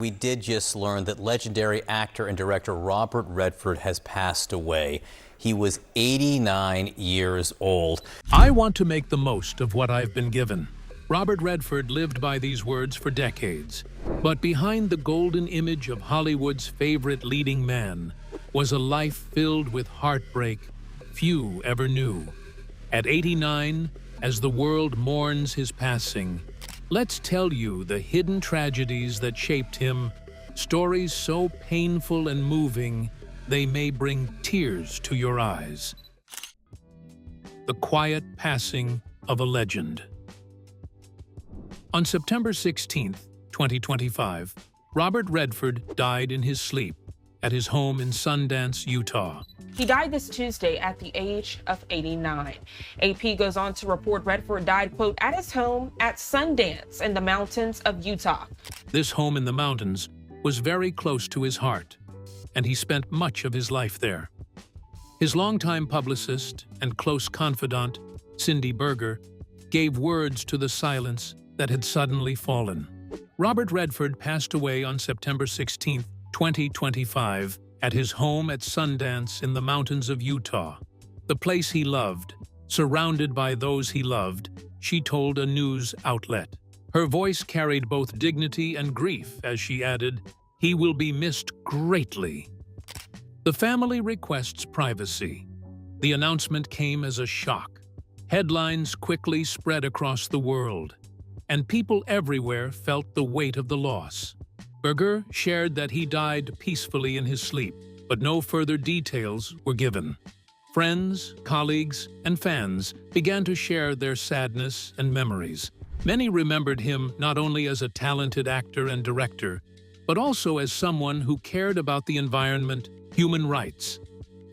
We did just learn that legendary actor and director Robert Redford has passed away. He was 89 years old. I want to make the most of what I've been given. Robert Redford lived by these words for decades. But behind the golden image of Hollywood's favorite leading man was a life filled with heartbreak few ever knew. At 89, as the world mourns his passing, let's tell you the hidden tragedies that shaped him, stories so painful and moving they may bring tears to your eyes. The quiet passing of a legend. On September 16, 2025, Robert Redford died in his sleep at his home in Sundance, Utah. He died this Tuesday at the age of 89. AP goes on to report Redford died, quote, at his home at Sundance in the mountains of Utah. This home in the mountains was very close to his heart, and he spent much of his life there. His longtime publicist and close confidant, Cindy Berger, gave words to the silence that had suddenly fallen. Robert Redford passed away on September 16, 2025, at his home at Sundance in the mountains of Utah, the place he loved, surrounded by those he loved, she told a news outlet. Her voice carried both dignity and grief as she added, "He will be missed greatly." The family requests privacy. The announcement came as a shock. Headlines quickly spread across the world, and people everywhere felt the weight of the loss. Berger shared that he died peacefully in his sleep, but no further details were given. Friends, colleagues, and fans began to share their sadness and memories. Many remembered him not only as a talented actor and director, but also as someone who cared about the environment, human rights,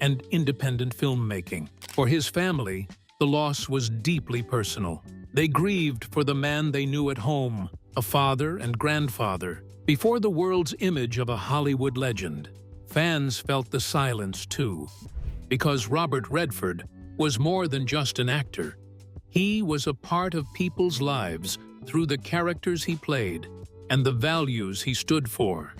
and independent filmmaking. For his family, the loss was deeply personal. They grieved for the man they knew at home, a father and grandfather, before the world's image of a Hollywood legend. Fans felt the silence too, because Robert Redford was more than just an actor. He was a part of people's lives through the characters he played and the values he stood for.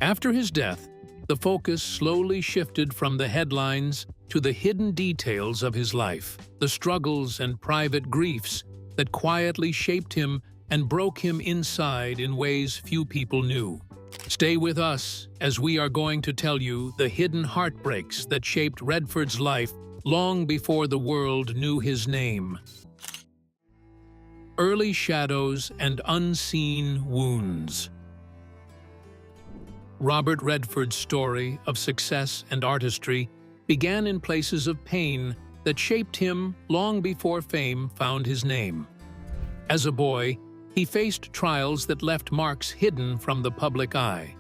After his death, the focus slowly shifted from the headlines to the hidden details of his life, the struggles and private griefs that quietly shaped him and broke him inside in ways few people knew. Stay with us as we are going to tell you the hidden heartbreaks that shaped Redford's life long before the world knew his name. Early shadows and unseen wounds. Robert Redford's story of success and artistry began in places of pain that shaped him long before fame found his name. As a boy, he faced trials that left marks hidden from the public eye,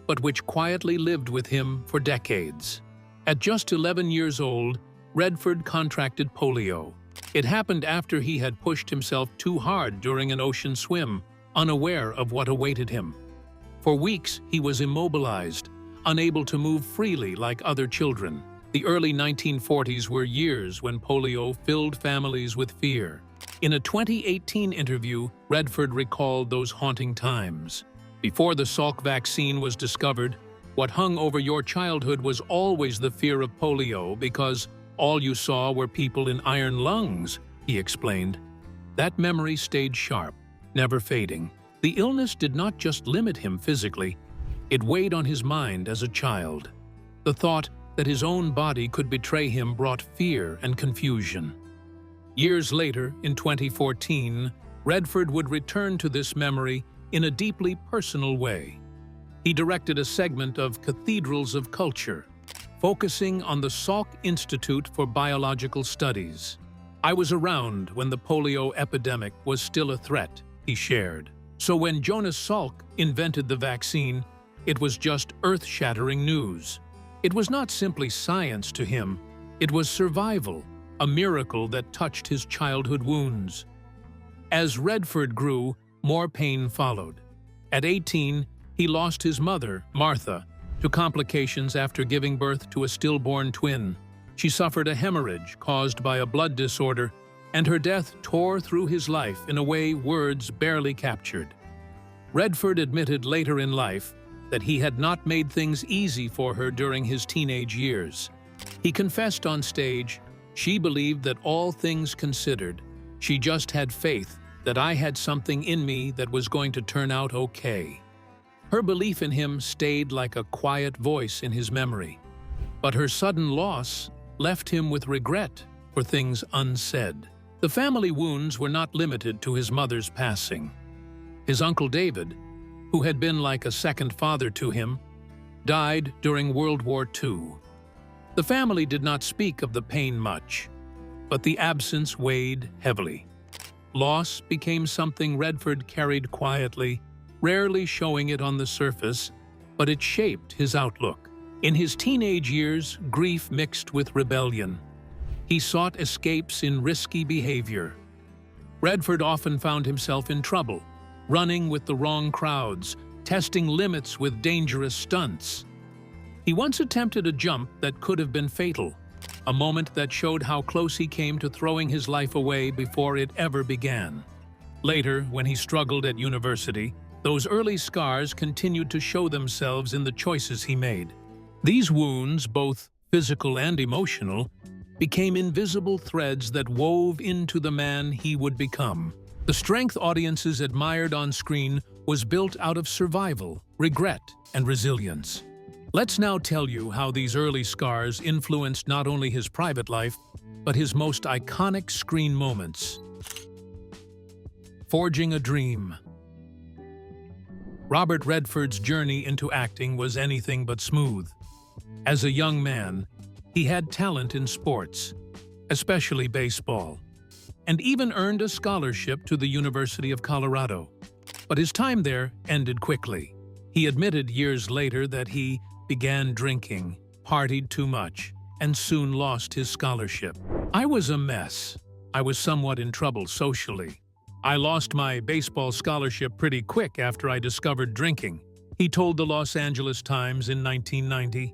but which quietly lived with him for decades. At just 11 years old, Redford contracted polio. It happened after he had pushed himself too hard during an ocean swim, unaware of what awaited him. For weeks, he was immobilized, unable to move freely like other children. The early 1940s were years when polio filled families with fear. In a 2018 interview, Redford recalled those haunting times. Before the Salk vaccine was discovered, what hung over your childhood was always the fear of polio because all you saw were people in iron lungs, he explained. That memory stayed sharp, never fading. The illness did not just limit him physically, it weighed on his mind as a child. The thought that his own body could betray him brought fear and confusion. Years later, in 2014, Redford would return to this memory in a deeply personal way. He directed a segment of Cathedrals of Culture, focusing on the Salk Institute for Biological Studies. I was around when the polio epidemic was still a threat, he shared. So when Jonas Salk invented the vaccine, it was just earth-shattering news. It was not simply science to him, it was survival, a miracle that touched his childhood wounds. As Redford grew, more pain followed. At 18, he lost his mother, Martha, to complications after giving birth to a stillborn twin. She suffered a hemorrhage caused by a blood disorder, and her death tore through his life in a way words barely captured. Redford admitted later in life that he had not made things easy for her during his teenage years. He confessed on stage, "She believed that all things considered, she just had faith that I had something in me that was going to turn out okay." Her belief in him stayed like a quiet voice in his memory. But her sudden loss left him with regret for things unsaid. The family wounds were not limited to his mother's passing. His uncle David, who had been like a second father to him, died during World War II. The family did not speak of the pain much, but the absence weighed heavily. Loss became something Redford carried quietly, rarely showing it on the surface, but it shaped his outlook. In his teenage years, grief mixed with rebellion. He sought escapes in risky behavior. Redford often found himself in trouble, running with the wrong crowds, testing limits with dangerous stunts. He once attempted a jump that could have been fatal, a moment that showed how close he came to throwing his life away before it ever began. Later, when he struggled at university, those early scars continued to show themselves in the choices he made. These wounds, both physical and emotional, became invisible threads that wove into the man he would become. The strength audiences admired on screen was built out of survival, regret, and resilience. Let's now tell you how these early scars influenced not only his private life, but his most iconic screen moments. Forging a dream. Robert Redford's journey into acting was anything but smooth. As a young man, he had talent in sports, especially baseball, and even earned a scholarship to the University of Colorado. But his time there ended quickly. He admitted years later that he began drinking, partied too much, and soon lost his scholarship. "I was a mess. I was somewhat in trouble socially. I lost my baseball scholarship pretty quick after I discovered drinking," he told the Los Angeles Times in 1990.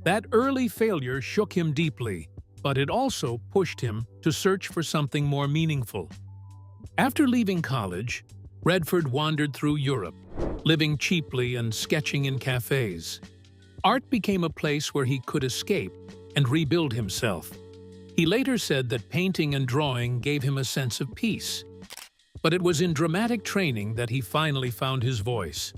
That early failure shook him deeply, but it also pushed him to search for something more meaningful. After leaving college, Redford wandered through Europe, living cheaply and sketching in cafes. Art became a place where he could escape and rebuild himself. He later said that painting and drawing gave him a sense of peace. But it was in dramatic training that he finally found his voice.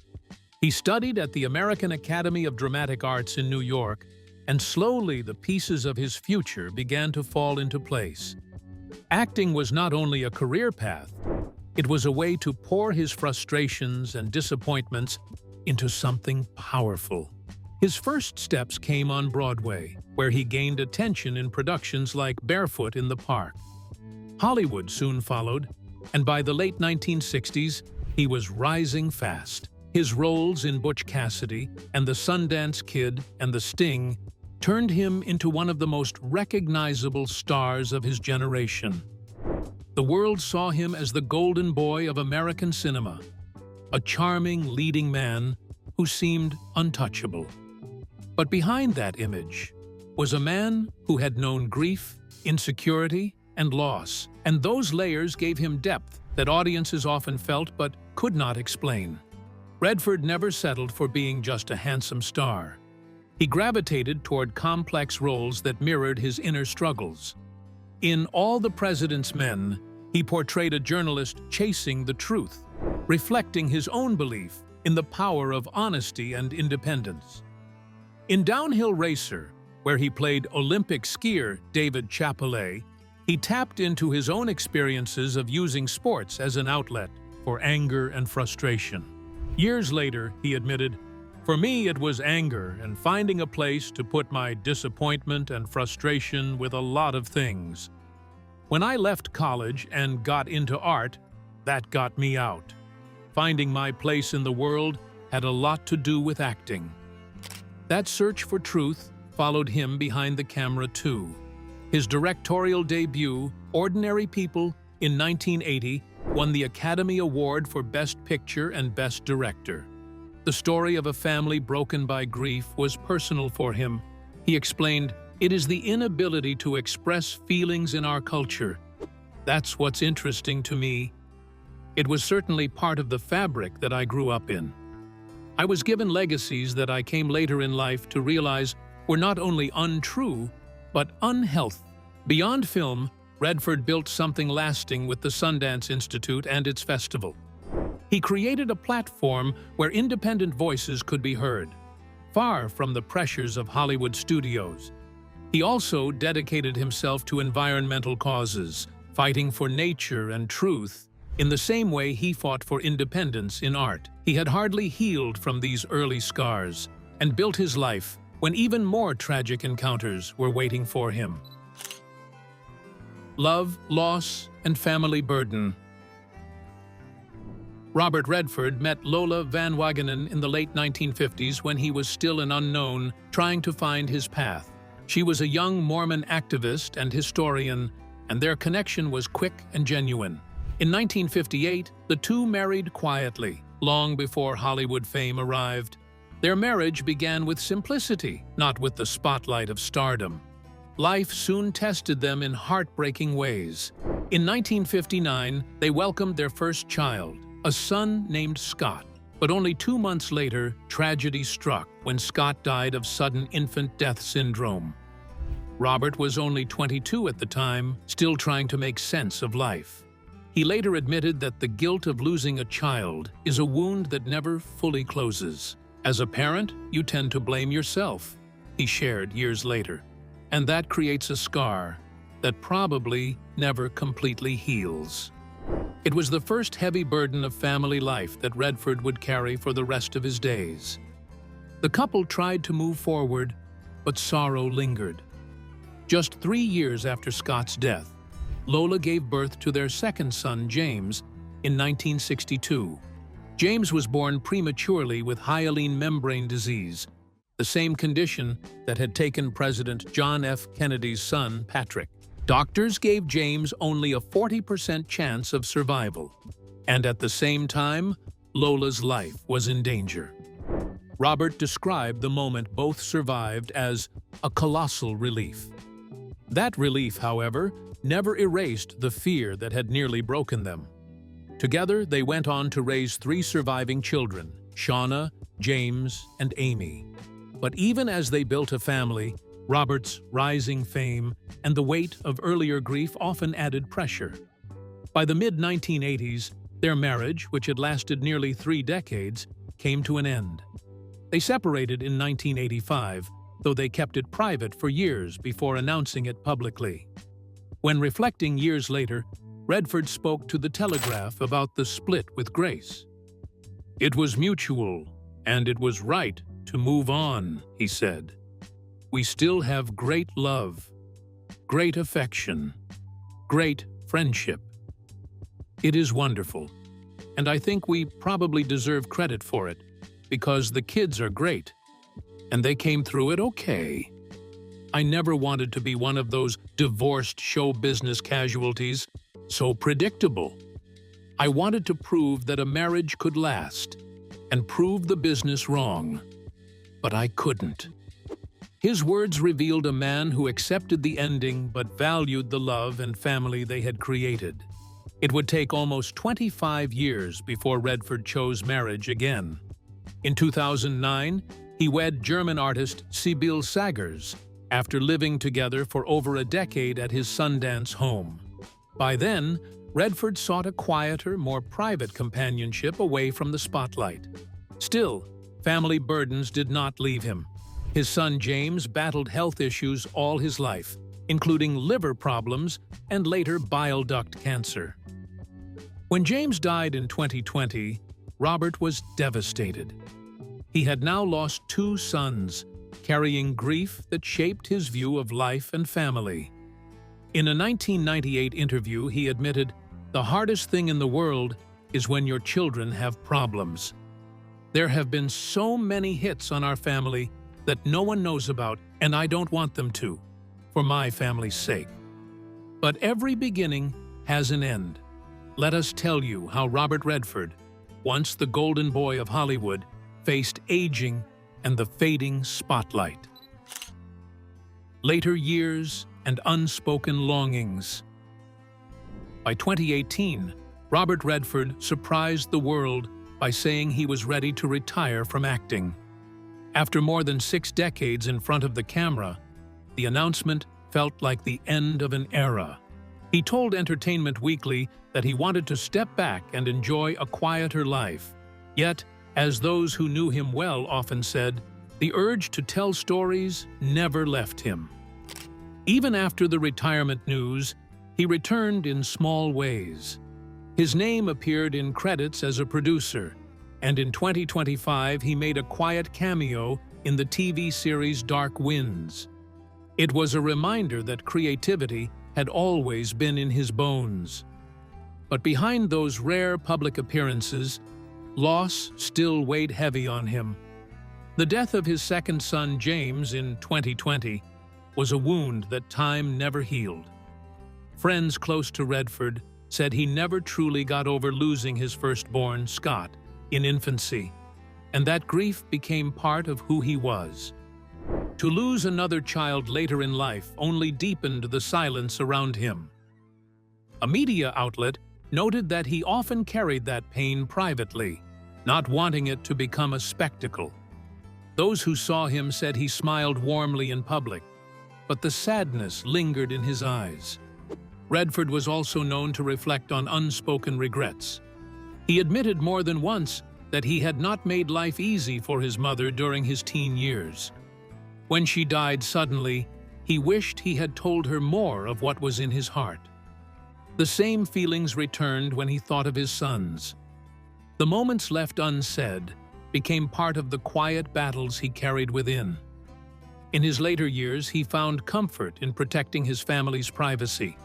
He studied at the American Academy of Dramatic Arts in New York, and slowly the pieces of his future began to fall into place. Acting was not only a career path, it was a way to pour his frustrations and disappointments into something powerful. His first steps came on Broadway, where he gained attention in productions like Barefoot in the Park. Hollywood soon followed, and by the late 1960s, he was rising fast. His roles in Butch Cassidy and The Sundance Kid and The Sting turned him into one of the most recognizable stars of his generation. The world saw him as the golden boy of American cinema, a charming leading man who seemed untouchable. But behind that image was a man who had known grief, insecurity, and loss, and those layers gave him depth that audiences often felt but could not explain. Redford never settled for being just a handsome star. He gravitated toward complex roles that mirrored his inner struggles. In All the President's Men, he portrayed a journalist chasing the truth, reflecting his own belief in the power of honesty and independence. In Downhill Racer, where he played Olympic skier David Chapelet, he tapped into his own experiences of using sports as an outlet for anger and frustration. Years later, he admitted, "For me, it was anger and finding a place to put my disappointment and frustration with a lot of things. When I left college and got into art, that got me out. Finding my place in the world had a lot to do with acting." That search for truth followed him behind the camera too. His directorial debut, Ordinary People, in 1980, won the Academy Award for Best Picture and Best Director. The story of a family broken by grief was personal for him. He explained, "It is the inability to express feelings in our culture. That's what's interesting to me." It was certainly part of the fabric that I grew up in. I was given legacies that I came later in life to realize were not only untrue, but unhealthy. Beyond film, Redford built something lasting with the Sundance Institute and its festival. He created a platform where independent voices could be heard, far from the pressures of Hollywood studios. He also dedicated himself to environmental causes, fighting for nature and truth, in the same way he fought for independence in art. He had hardly healed from these early scars and built his life when even more tragic encounters were waiting for him. Love, loss, and family burden. Robert Redford met Lola Van Wagenen in the late 1950s when he was still an unknown, trying to find his path. She was a young Mormon activist and historian, and their connection was quick and genuine. In 1958, the two married quietly, long before Hollywood fame arrived. Their marriage began with simplicity, not with the spotlight of stardom. Life soon tested them in heartbreaking ways. In 1959, they welcomed their first child, a son named Scott. But only 2 months later, tragedy struck when Scott died of sudden infant death syndrome. Robert was only 22 at the time, still trying to make sense of life. He later admitted that the guilt of losing a child is a wound that never fully closes. As a parent, you tend to blame yourself, he shared years later. And that creates a scar that probably never completely heals. It was the first heavy burden of family life that Redford would carry for the rest of his days. The couple tried to move forward, but sorrow lingered. Just 3 years after Scott's death, Lola gave birth to their second son, James, in 1962. James was born prematurely with hyaline membrane disease, the same condition that had taken President John F. Kennedy's son, Patrick. Doctors gave James only a 40% chance of survival, and at the same time, Lola's life was in danger. Robert described the moment both survived as a colossal relief. That relief, however, never erased the fear that had nearly broken them. Together, they went on to raise 3 surviving children, Shauna, James, and Amy. But even as they built a family, Robert's rising fame and the weight of earlier grief often added pressure. By the mid-1980s, their marriage, which had lasted nearly 3 decades, came to an end. They separated in 1985, though they kept it private for years before announcing it publicly. When reflecting years later, Redford spoke to The Telegraph about the split with Grace. "It was mutual, and it was right to move on," he said. "We still have great love, great affection, great friendship. It is wonderful, and I think we probably deserve credit for it, because the kids are great, and they came through it okay. I never wanted to be one of those divorced show business casualties, so predictable. I wanted to prove that a marriage could last, and prove the business wrong. But I couldn't." His words revealed a man who accepted the ending but valued the love and family they had created. It would take almost 25 years before Redford chose marriage again. In 2009, he wed German artist Sibylle Sagers, after living together for over a decade at his Sundance home. By then, Redford sought a quieter, more private companionship away from the spotlight. Still, family burdens did not leave him. His son James battled health issues all his life, including liver problems and later bile duct cancer. When James died in 2020, Robert was devastated. He had now lost 2 sons, carrying grief that shaped his view of life and family. In a 1998 interview, he admitted, "The hardest thing in the world is when your children have problems. There have been so many hits on our family that no one knows about, and I don't want them to, for my family's sake. But every beginning has an end." Let us tell you how Robert Redford, once the golden boy of Hollywood, faced aging and the fading spotlight. Later years and unspoken longings. By 2018, Robert Redford surprised the world by saying he was ready to retire from acting. After more than 6 decades in front of the camera, the announcement felt like the end of an era. He told Entertainment Weekly that he wanted to step back and enjoy a quieter life. Yet, as those who knew him well often said, the urge to tell stories never left him. Even after the retirement news, he returned in small ways. His name appeared in credits as a producer, and in 2025 he made a quiet cameo in the TV series Dark Winds. It was a reminder that creativity had always been in his bones. But behind those rare public appearances, loss still weighed heavy on him. The death of his second son, James, in 2020 was a wound that time never healed. Friends close to Redford said he never truly got over losing his firstborn, Scott, in infancy, and that grief became part of who he was. To lose another child later in life only deepened the silence around him. A media outlet noted that he often carried that pain privately, not wanting it to become a spectacle. Those who saw him said he smiled warmly in public, but the sadness lingered in his eyes. Redford was also known to reflect on unspoken regrets. He admitted more than once that he had not made life easy for his mother during his teen years. When she died suddenly, he wished he had told her more of what was in his heart. The same feelings returned when he thought of his sons. The moments left unsaid became part of the quiet battles he carried within. In his later years, he found comfort in protecting his family's privacy.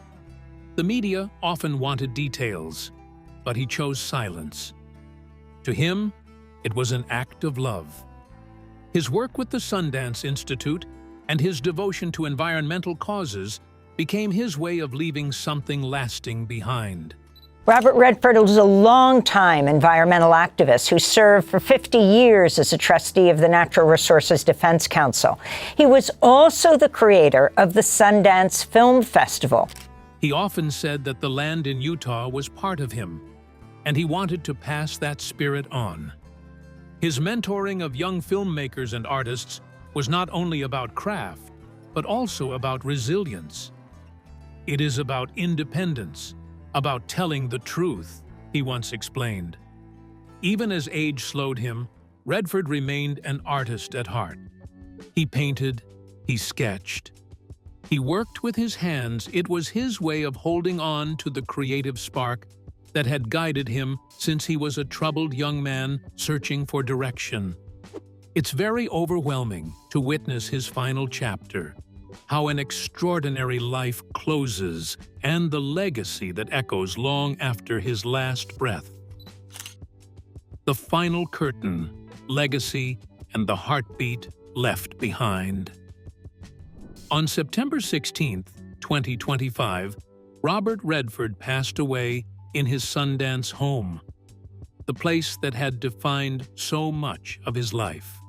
The media often wanted details, but he chose silence. To him, it was an act of love. His work with the Sundance Institute and his devotion to environmental causes became his way of leaving something lasting behind. Robert Redford was a long-time environmental activist who served for 50 years as a trustee of the Natural Resources Defense Council. He was also the creator of the Sundance Film Festival. He often said that the land in Utah was part of him, and he wanted to pass that spirit on. His mentoring of young filmmakers and artists was not only about craft, but also about resilience. It is about independence, about telling the truth, he once explained. Even as age slowed him, Redford remained an artist at heart. He painted, he sketched. He worked with his hands. It was his way of holding on to the creative spark that had guided him since he was a troubled young man searching for direction. It's very overwhelming to witness his final chapter, how an extraordinary life closes and the legacy that echoes long after his last breath. The final curtain, legacy, and the heartbeat left behind. On September 16, 2025, Robert Redford passed away in his Sundance home, the place that had defined so much of his life.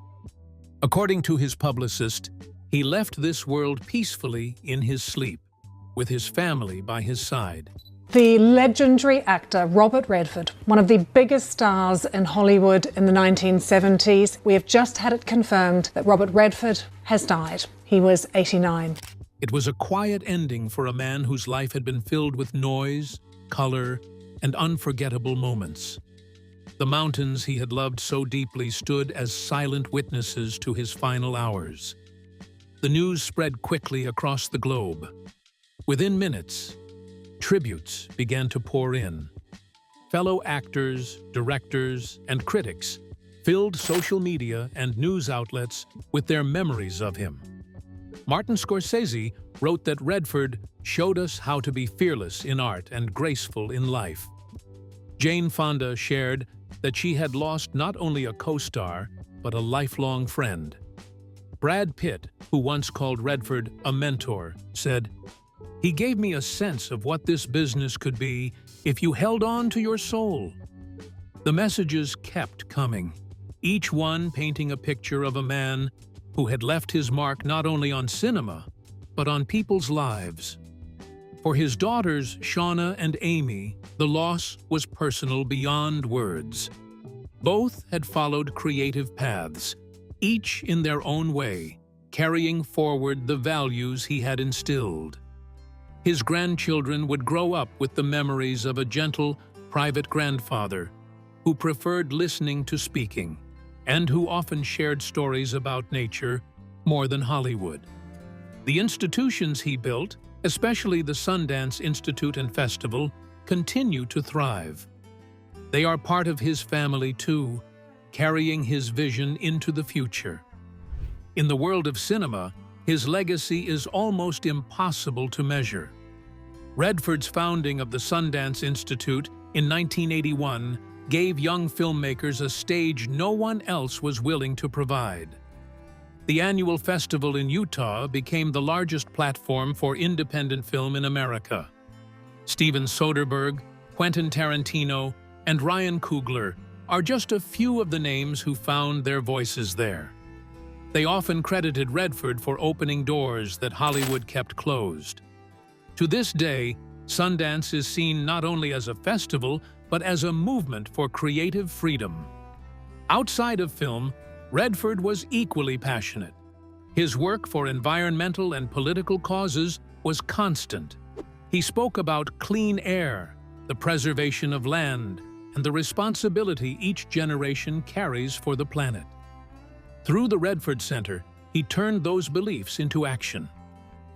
According to his publicist, he left this world peacefully in his sleep, with his family by his side. The legendary actor Robert Redford, one of the biggest stars in Hollywood in the 1970s. We have just had it confirmed that Robert Redford has died. He was 89. It was a quiet ending for a man whose life had been filled with noise, color, and unforgettable moments. The mountains he had loved so deeply stood as silent witnesses to his final hours. The news spread quickly across the globe. Within minutes, tributes began to pour in. Fellow actors, directors, and critics filled social media and news outlets with their memories of him. Martin Scorsese wrote that Redford showed us how to be fearless in art and graceful in life. Jane Fonda shared that she had lost not only a co-star, but a lifelong friend. Brad Pitt, who once called Redford a mentor, said, "He gave me a sense of what this business could be if you held on to your soul." The messages kept coming, each one painting a picture of a man who had left his mark not only on cinema, but on people's lives. For his daughters, Shauna and Amy, the loss was personal beyond words. Both had followed creative paths, each in their own way, carrying forward the values he had instilled. His grandchildren would grow up with the memories of a gentle, private grandfather who preferred listening to speaking, and who often shared stories about nature more than Hollywood. The institutions he built, especially the Sundance Institute and Festival, continue to thrive. They are part of his family too, carrying his vision into the future. In the world of cinema, his legacy is almost impossible to measure. Redford's founding of the Sundance Institute in 1981 gave young filmmakers a stage no one else was willing to provide. The annual festival in Utah became the largest platform for independent film in America. Steven Soderbergh, Quentin Tarantino, and Ryan Coogler are just a few of the names who found their voices there. They often credited Redford for opening doors that Hollywood kept closed. To this day, Sundance is seen not only as a festival, but as a movement for creative freedom. Outside of film, Redford was equally passionate. His work for environmental and political causes was constant. He spoke about clean air, the preservation of land, and the responsibility each generation carries for the planet. Through the Redford Center, he turned those beliefs into action,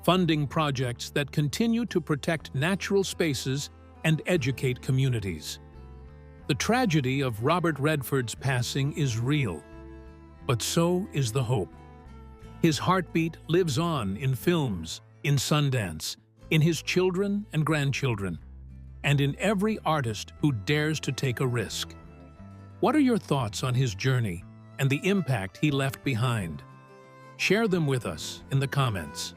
funding projects that continue to protect natural spaces and educate communities. The tragedy of Robert Redford's passing is real, but so is the hope. His heartbeat lives on in films, in Sundance, in his children and grandchildren, and in every artist who dares to take a risk. What are your thoughts on his journey and the impact he left behind? Share them with us in the comments.